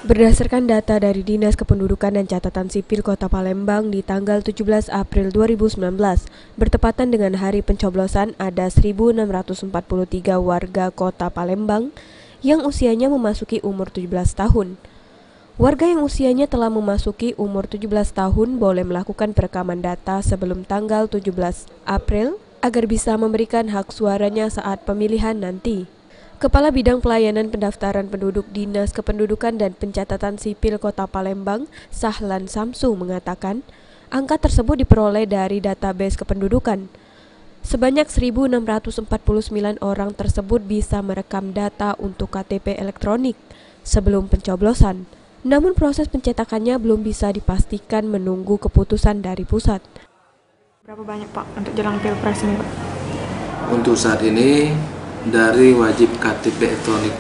Berdasarkan data dari Dinas Kependudukan dan Catatan Sipil Kota Palembang di tanggal 17 April 2019, bertepatan dengan hari pencoblosan ada 1.643 warga Kota Palembang yang usianya memasuki umur 17 tahun. Warga yang usianya telah memasuki umur 17 tahun boleh melakukan perekaman data sebelum tanggal 17 April agar bisa memberikan hak suaranya saat pemilihan nanti. Kepala Bidang Pelayanan Pendaftaran Penduduk Dinas Kependudukan dan Pencatatan Sipil Kota Palembang, Sahlan Samsu mengatakan, angka tersebut diperoleh dari database kependudukan. Sebanyak 1.649 orang tersebut bisa merekam data untuk KTP elektronik sebelum pencoblosan. Namun proses pencetakannya belum bisa dipastikan menunggu keputusan dari pusat. Berapa banyak Pak untuk jelang Pilpres ini Pak? Untuk saat ini dari wajib KTP elektronik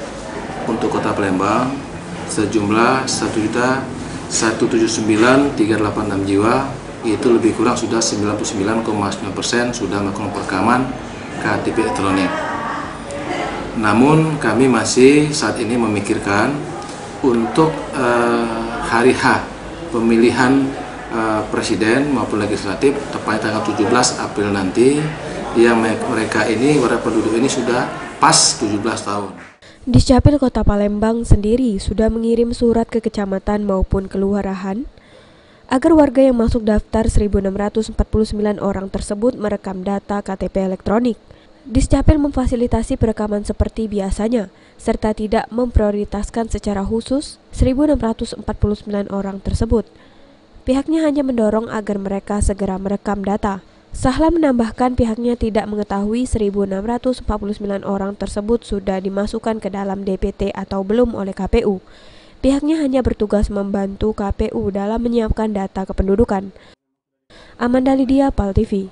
untuk Kota Palembang sejumlah 1.179.386 jiwa, itu lebih kurang sudah 99,9% sudah melakukan perekaman KTP elektronik. Namun kami masih saat ini memikirkan untuk hari H pemilihan presiden maupun legislatif tepatnya tanggal 17 April nanti, yang mereka ini, warga penduduk ini sudah pas 17 tahun. Discapil Kota Palembang sendiri sudah mengirim surat ke kecamatan maupun kelurahan agar warga yang masuk daftar 1.649 orang tersebut merekam data KTP elektronik. Discapil memfasilitasi perekaman seperti biasanya, serta tidak memprioritaskan secara khusus 1.649 orang tersebut. Pihaknya hanya mendorong agar mereka segera merekam data. Sahlan menambahkan pihaknya tidak mengetahui 1.649 orang tersebut sudah dimasukkan ke dalam DPT atau belum oleh KPU. Pihaknya hanya bertugas membantu KPU dalam menyiapkan data kependudukan. Amanda Lydia, PAL TV.